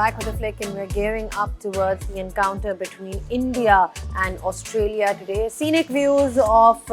back with the flick and we're gearing up towards the encounter between India and Australia today. Scenic views of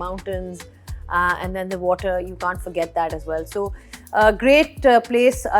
mountains, and then the water, you can't forget that as well. So great place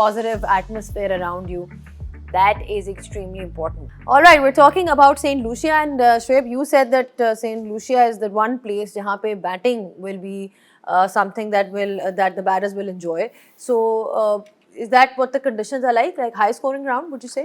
positive atmosphere around you. That is extremely important. All right, we're talking about St. Lucia, and Shoaib, you said that St. Lucia is the one place jahan pe batting will be something that the batters will enjoy. So, is that what the conditions are like high scoring ground? Would you say?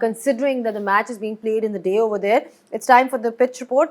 Considering that the match is being played in the day over there, it's time for the pitch report.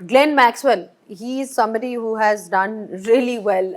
Glenn Maxwell, he is somebody who has done really well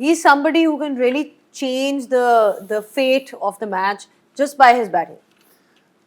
He is somebody who can really change the fate of the match just by his batting.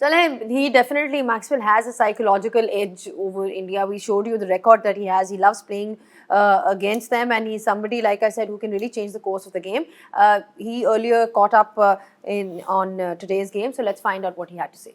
Chale, he definitely, Maxwell has a psychological edge over India. We showed you the record that he has. He loves playing against them, and he's somebody, like I said, who can really change the course of the game. He earlier caught up on today's game, so let's find out what he had to say.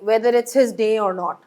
whether it's his day or not.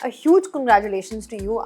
a huge congratulations to you.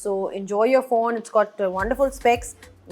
So enjoy your phone. It's got wonderful specs.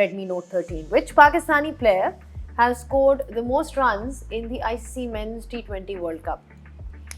Redmi Note 13. Which Pakistani player has scored the most runs in the ICC Men's T20 World Cup?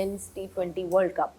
Men's T20 World Cup?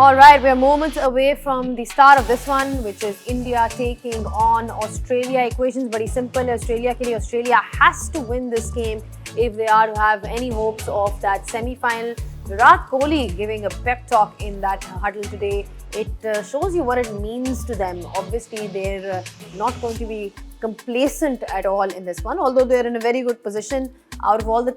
All right, we're moments away from the start of this one, which is India taking on Australia. Equations badi simple hai Australia ke liye. Australia has to win this game if they are to have any hopes of that semi-final. Virat Kohli giving a pep talk in that huddle today. It shows you what it means to them. Obviously, they're not going to be complacent at all in this one, although they're in a very good position. Out of all the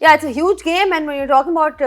Yeah, it's a huge game, and when you're talking about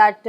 that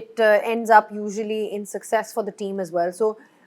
it ends up usually in success for the team as well. So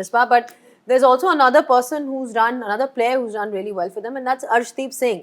Misbah, but there's also another player who's done really well for them, and that's Arshdeep Singh.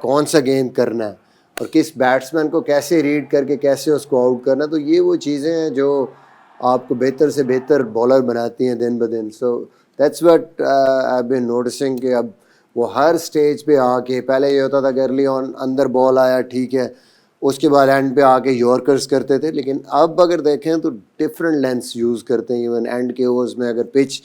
کون سا گیند کرنا ہے اور کس batsman کو کیسے red کر کے کیسے اس کو آؤٹ کرنا. تو یہ وہ چیزیں ہیں جو آپ کو بہتر سے بہتر بالر بناتی ہیں دن بدن. So that's what I been noticing کہ اب وہ ہر اسٹیج پہ آ کے, پہلے یہ ہوتا تھا کہ ارلی آن اندر بال آیا ٹھیک ہے, اس کے بعد اینڈ پہ آ کے یارکرز کرتے تھے, لیکن اب اگر دیکھیں تو ڈفرینٹ لینس یوز کرتے ہیں. ایون اینڈ کے اوورز میں اگر پچ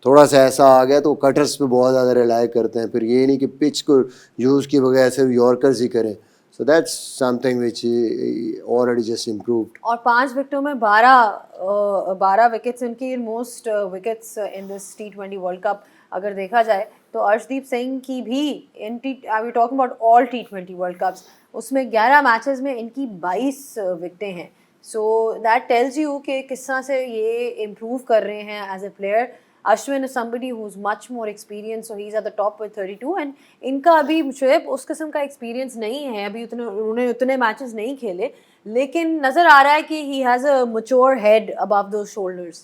تھوڑا سا ایسا آ گیا تو وہ کٹرز پہ بہت زیادہ ریلائی کرتے ہیں. پھر یہ نہیں کہ پچ کو یوز کی بغیر صرف یارکرز ہی کریں. So that's something which already just improved. اور 5 وکٹوں میں 12 وکٹس ان کی موسٹ وکٹس ان دس T20 ورلڈ کپ اگر دیکھا جائے تو ارشدیپ سنگھ کی بھی ان we talking about all T20 world cups, اس میں 11 میچز میں ان کی 22 وکٹیں ہیں. سو دیٹ ٹیلز یو کہ کس طرح سے یہ امپروو کر رہے ہیں as a player. Ashwin is somebody who's much more experienced, so he's at the top with 32, and ان کا ابھی شعیب اس قسم کا ایکسپیرینس نہیں ہے, ابھی انہوں نے اتنے میچز نہیں کھیلے, لیکن نظر آ رہا ہے کہ he has a mature head above those shoulders.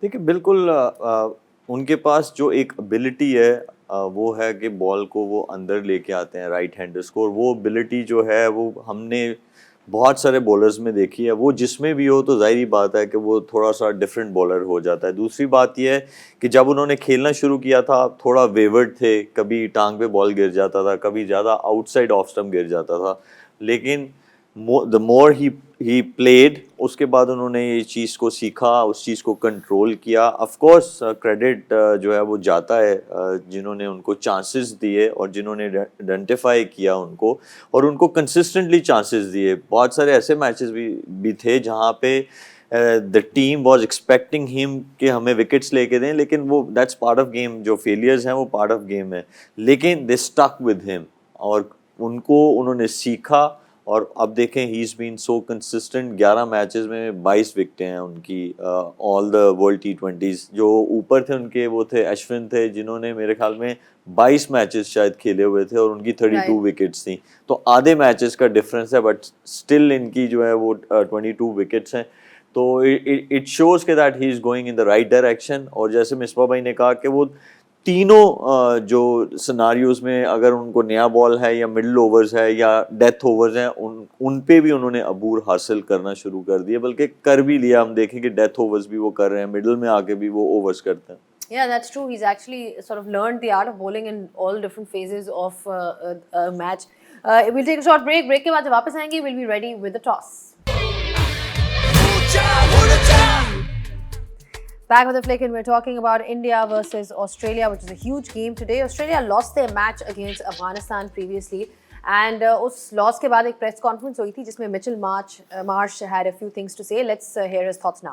دیکھیں بالکل ان کے پاس جو ایک ابیلٹی ہے وہ ہے کہ بال کو وہ اندر لے کے آتے ہیں رائٹ ہینڈرز کو, اور وہ ابیلٹی جو ہے وہ ہم نے بہت سارے بولرز میں دیکھی ہے. وہ جس میں بھی ہو تو ظاہری بات ہے کہ وہ تھوڑا سا ڈفرینٹ بولر ہو جاتا ہے. دوسری بات یہ ہے کہ جب انہوں نے کھیلنا شروع کیا تھا تھوڑا ویورڈ تھے, کبھی ٹانگ پہ بال گر جاتا تھا, کبھی زیادہ آؤٹ سائڈ آف اسٹمپ گر جاتا تھا, لیکن the more he played اس کے بعد انہوں نے یہ چیز کو سیکھا, اس چیز کو کنٹرول کیا. آف کورس کریڈٹ جو ہے وہ جاتا ہے جنہوں نے ان کو چانسز دیے اور جنہوں نے آئیڈینٹیفائی کیا ان کو, اور ان کو کنسسٹنٹلی چانسز دیے. بہت سارے ایسے میچز بھی تھے جہاں پہ the team was expecting him کہ ہمیں وکٹس لے کے دیں, لیکن وہ that's part of game, جو فیلیئرز ہیں وہ part of game ہے, لیکن they stuck with him اور ان کو انہوں نے سیکھا. اور اب دیکھیں ہی از بین سو کنسسٹنٹ, 11 میچز میں 22 وکٹیں ہیں ان کی آل دا ورلڈ T20s. جو اوپر تھے ان کے وہ تھے اشون تھے جنہوں نے میرے خیال میں 22 میچز شاید کھیلے ہوئے تھے اور ان کی 32 وکٹس تھیں, تو آدھے میچز کا ڈفرینس ہے, بٹ اسٹل ان کی جو ہے وہ 22 وکٹس ہیں. تو اٹ شوز کہ that he is going in the right direction. اور جیسے مصباح بھائی نے کہا کہ وہ تینوں جو سناریوز میں اگر ان کو نیا بال ہے یا مڈل اوورز ہے یا ڈیتھ اوورز ہیں ان پہ بھی انہوں نے عبور حاصل کرنا شروع کر دیا, بلکہ کر بھی لیا. ہم دیکھیں کہ ڈیتھ اوورز بھی وہ کر رہے ہیں, مڈل میں آ کے بھی وہ اوورز کرتے ہیں. Yeah, that's true. He's actually sort of learned the art of bowling in all different phases of a match. We'll take a short break. Break کے بعد جب واپس آئیں گے we'll be ready with the toss. Back with the flick, and we're talking about India versus Australia, which is a huge game today. Australia lost their match against Afghanistan previously, and us loss ke baad ek press conference hui thi jisme Mitchell Marsh had a few things to say. Let's hear his thoughts now.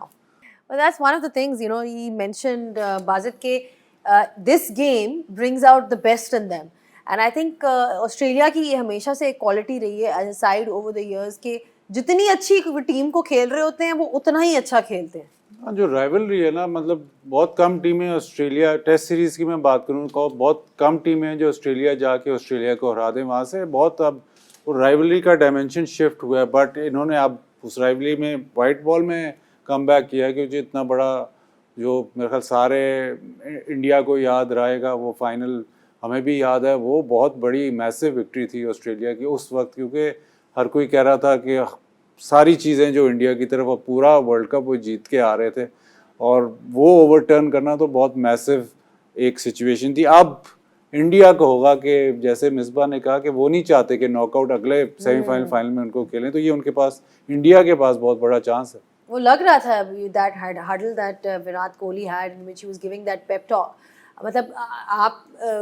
Well, that's one of the things, you know, he mentioned Bazit ke this game brings out the best in them, and I think Australia ki ye hamesha se ek quality rahi hai as a side over the years ke jitni achhi team ko khel rahe hote hain wo utna hi acha khelte hain. جو rivalry ہے نا, مطلب بہت کم ٹیمیں Australia test series کی میں بات کروں تو بہت کم ٹیمیں ہیں جو آسٹریلیا جا کے آسٹریلیا کو ہرا دیں. وہاں سے بہت اب رائولری کا ڈائمینشن شفٹ ہوا ہے, بٹ انہوں نے اب اس رائولری میں وائٹ بال میں کم بیک کیا, کیونکہ اتنا بڑا جو میرے خیال سارے انڈیا کو یاد رہے گا, وہ فائنل ہمیں بھی یاد ہے, وہ بہت بڑی میسو وکٹری تھی آسٹریلیا کی اس وقت, کیونکہ ہر کوئی کہہ رہا تھا کہ ساری چیزیں جو انڈیا کی طرف پورا ورلڈ کپ وہ جیت کے آ رہے تھے, اور وہ اوور ٹرن کرنا تو بہت میسو ایک سچویشن تھی. اب انڈیا کو ہوگا کہ جیسے مصباح نے کہا کہ وہ نہیں چاہتے کہ ناک آؤٹ اگلے سیمی فائنل فائنل میں ان کو کھیلیں, تو یہ ان کے پاس انڈیا کے پاس بہت بڑا چانس ہے. وہ لگ رہا تھا that huddle that Virat Kohli had in which he was giving that pep talk. مطلب آپ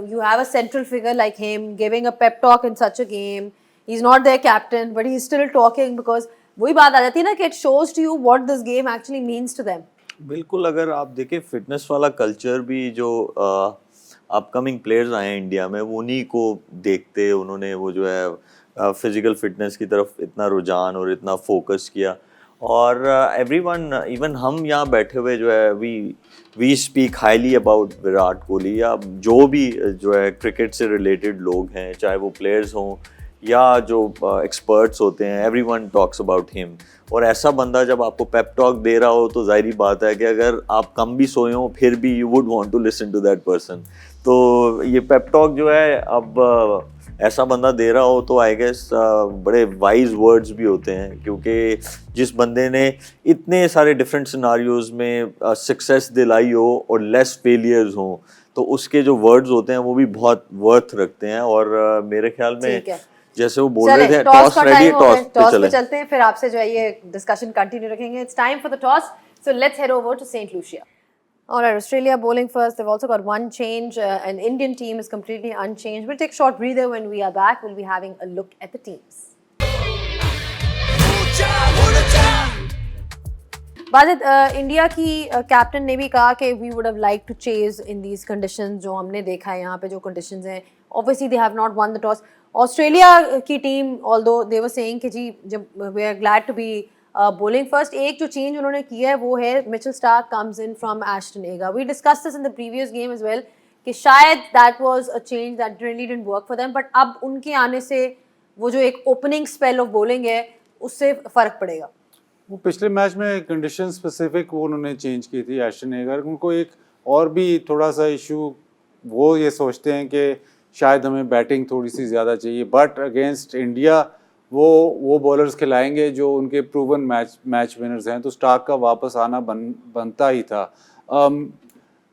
you have a central figure like him giving a pep talk in such a game. He's not their captain, but he's still talking because وہی بات آ جاتی ہے نا کہ it shows to you what this game actually means to them. بالکل, اگر آپ دیکھیں فٹنس والا کلچر بھی جو اپ کمنگ پلیئرز آئے ہیں انڈیا میں وہ انہیں کو دیکھتے, انہوں نے وہ جو ہے فزیکل فٹنس کی طرف اتنا رجحان اور اتنا فوکس کیا. اور ایوری ون, ایون ہم یہاں بیٹھے ہوئے جو ہے we speak highly about Virat Kohli, یا جو بھی جو ہے کرکٹ سے ریلیٹڈ لوگ ہیں, چاہے وہ پلیئرز ہوں یا جو ایکسپرٹس ہوتے ہیں, ایوری ون ٹاکس اباؤٹ ہم. اور ایسا بندہ جب آپ کو پیپ ٹاک دے رہا ہو تو ظاہری بات ہے کہ اگر آپ کم بھی سوئے ہوں پھر بھی you would want to listen to that person. تو یہ پیپ ٹاک جو ہے اب ایسا بندہ دے رہا ہو تو آئی گیس بڑے وائز ورڈز بھی ہوتے ہیں, کیونکہ جس بندے نے اتنے سارے ڈفرینٹ سیناریوز میں سکسیس دلائی ہو اور لیس فیلیئرز ہوں, تو اس کے جو ورڈز ہوتے ہیں وہ بھی بہت ورتھ رکھتے ہیں. اور میرے خیال میں جیسے وہ بول رہے تھے ٹاس ریڈی, ٹاس پہ چلتے ہیں, پھر آپ سے جو ہے یہ ڈسکشن کنٹینیو رکھیں گے. It's time for the toss, so let's head over to St. Lucia. All right, Australia bowling first. They've also got one change. An Indian team is completely unchanged. We'll take a short breather. When we are back, we'll be having a look at the teams. Bajit, India کی captain نے بھی کہا کہ we would have liked to chase in these conditions جو ہم نے دیکھا ہے یہاں پہ جو conditions ہیں. Obviously they have not won the toss. Australia کی team although they were saying کہ جی جب we are glad to be bowling first, ایک جو چینج انہوں نے کیا ہے وہ ہے Mitchell Starc comes in from Ashton Agar. We discussed this in the previous game as well کہ شاید that was a change that really didn't work for them, but اب ان کے آنے سے وہ جو ایک opening spell of bowling ہے اس سے فرق پڑے گا. وہ پچھلے میچ میں کنڈیشن اسپیسیفک وہ انہوں نے چینج کی تھی ایشٹن ایگر. ان کو ایک اور بھی تھوڑا سا ایشو, وہ یہ سوچتے ہیں کہ شاید ہمیں بیٹنگ تھوڑی سی زیادہ چاہیے, بٹ اگینسٹ انڈیا وہ بالرز کھلائیں گے جو ان کے پروون میچ ونرز ہیں, تو اسٹارک کا واپس آنا بنتا ہی تھا.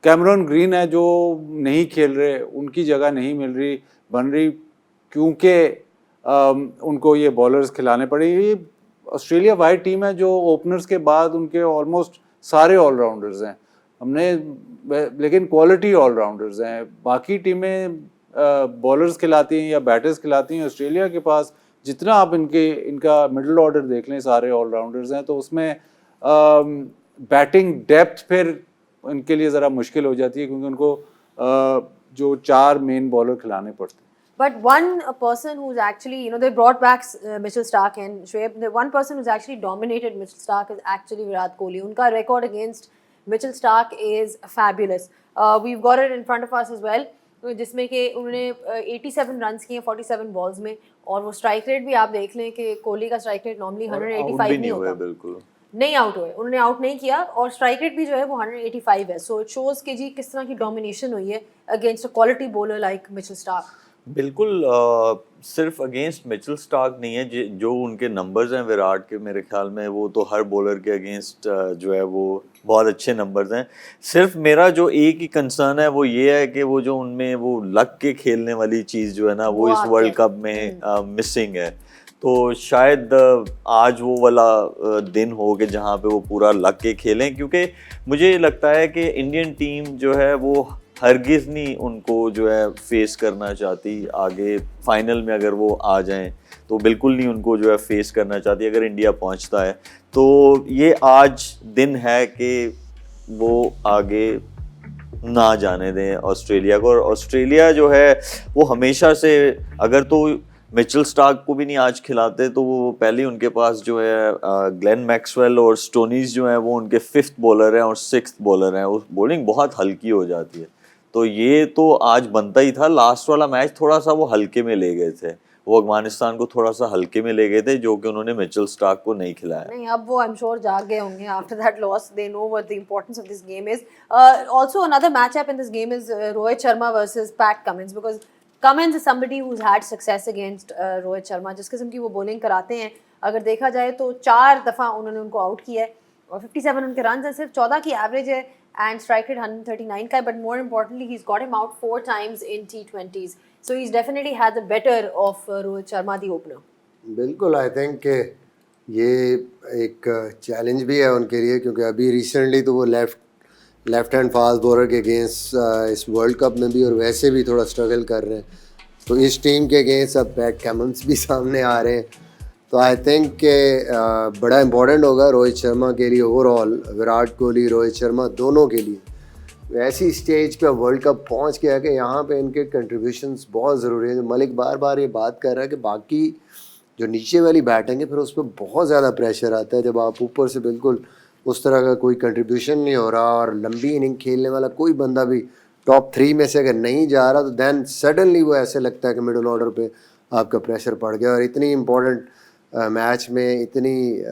کیمرون گرین ہے جو نہیں کھیل رہے, ان کی جگہ نہیں بن رہی کیونکہ ان کو یہ بالرز کھلانے پڑے. یہ آسٹریلیا وائٹ ٹیم ہے جو اوپنرز کے بعد ان کے آلموسٹ سارے آل راؤنڈرز ہیں, ہم نے لیکن کوالٹی آل راؤنڈرز ہیں. باقی ٹیمیں بالرز کھلاتی ہیں یا بیٹرز کھلاتی ہیں, آسٹریلیا کے پاس جتنا آپ ان کا مڈل آرڈر دیکھ لیں سارے آل راؤنڈرز ہیں, تو اس میں بیٹنگ ڈیپتھ پھر ان کے لیے ذرا مشکل ہو جاتی ہے کیونکہ ان کو جو 4 مین بالر کھلانے پڑتے ہیں. But one person who's actually, they brought back Mitchell Starc and Shoaib. The one person who's actually dominated Mitchell Starc is actually Virat Kohli. Unka record against Mitchell Starc is fabulous. We've got it in front of us as well. جس میں کہ انہوں نے 87 runs کیے 47 balls میں, اور وہ strike rate بھی آپ دیکھ لیں کہ کوہلی کا اسٹرائک ریٹ نارملی 185 نہیں ہوتا, بالکل نہیں آؤٹ ہوئے, انہوں نے آؤٹ نہیں کیا, اور اسٹرائک ریٹ بھی جو ہے وہ 185 ہے. سو اٹ شوز کہ جی کس طرح کی ڈومینیشن ہوئی ہے against a quality bowler like Mitchell Starc. بالکل, صرف اگینسٹ مچل اسٹارک نہیں ہے, جو ان کے نمبرز ہیں وراٹ کے, میرے خیال میں وہ تو ہر بولر کے اگینسٹ جو ہے وہ بہت اچھے نمبرز ہیں. صرف میرا جو ایک ہی کنسرن ہے وہ یہ ہے کہ وہ جو ان میں وہ لگ کے کھیلنے والی چیز جو ہے نا وہ اس ورلڈ کپ میں مسنگ ہے. تو شاید آج وہ والا دن ہو کہ جہاں پہ وہ پورا لگ کے کھیلیں, کیونکہ مجھے لگتا ہے کہ انڈین ٹیم جو ہے وہ ہرگز نہیں ان کو جو ہے فیس کرنا چاہتی آگے فائنل میں. اگر وہ آ جائیں تو بالکل نہیں ان کو جو ہے فیس کرنا چاہتی اگر انڈیا پہنچتا ہے. تو یہ آج دن ہے کہ وہ آگے نہ جانے دیں آسٹریلیا کو. اور آسٹریلیا جو ہے وہ ہمیشہ سے, اگر تو مچل اسٹارک کو بھی نہیں آج کھلاتے تو وہ پہلے ان کے پاس جو ہے گلین میکسویل اور سٹونیز جو ہیں وہ ان کے 5th بولر ہیں اور 6th بولر ہیں. وہ بولنگ بہت ہلکی ہو جاتی ہے, تو یہ تو آج بنتا ہی تھا. لاسٹ والا میچ تھوڑا سا وہ ہلکے میں لے گئے تھے, وہ افغانستان کو تھوڑا سا ہلکے میں لے گئے تھے, جو کہ انہوں نے مچل اسٹارک کو نہیں کھلایا. نہیں, اب وہ آئی ایم شیور جاگ گئے ہوں گے after that loss. They know what the importance of this game is. Also another match up in this game is Rohit Sharma versus Pat Cummins, because Cummins is somebody who's had success against Rohit Sharma. جس قسم کی وہ bowling کراتے ہیں, اگر دیکھا جائے تو 4 دفعہ انہوں نے ان کو آؤٹ کیا ہے, اور 57 ان کے رنز ہیں, صرف 14 کی ایوریج ہے, and strike rate 139 کا ہے. But more importantly, he's got him out 4 times in T20s. So he's definitely had the better of Rohit Sharma, the opener. بالکل, آئی تھنک کہ یہ ایک چیلنج بھی ہے ان کے لیے, کیونکہ ابھی ریسنٹلی تو وہ لیفٹ ہینڈ فاسٹ بولر کے اگینسٹ اس ورلڈ کپ میں بھی اور ویسے بھی تھوڑا اسٹرگل کر رہے ہیں. تو اس ٹیم کے اگینسٹ اب پیٹ کمنس بھی سامنے آ رہے ہیں, تو آئی تھنک کہ بڑا امپورٹنٹ ہوگا روہت شرما کے لیے اوور آل, وراٹ کوہلی روہت شرما دونوں کے لیے. ایسی اسٹیج پہ ورلڈ کپ پہنچ گیا کہ یہاں پہ ان کے کنٹریبیوشنس بہت ضروری ہیں. ملک بار بار یہ بات کر رہا ہے کہ باقی جو نیچے والی بیٹنگ ہے پھر اس پہ بہت زیادہ پریشر آتا ہے جب آپ اوپر سے بالکل اس طرح کا کوئی کنٹریبیوشن نہیں ہو رہا, اور لمبی اننگ کھیلنے والا کوئی بندہ بھی ٹاپ 3 میں سے اگر نہیں جا رہا, تو دین سڈنلی وہ ایسے لگتا ہے کہ مڈل آرڈر پہ آپ کا پریشر پڑ گیا. اور اتنی امپورٹنٹ میچ میں اتنی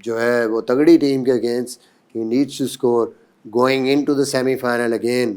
جو ہے وہ تگڑی ٹیم کے اگینسٹ ہی needs to score going into the semi final again.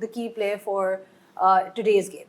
the key player for today's game?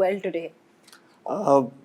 well today?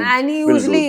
and he usually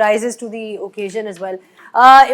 rises to the occasion as well.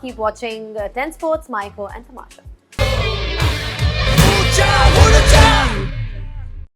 Keep watching 10 Sports, Maiko and Tamasha.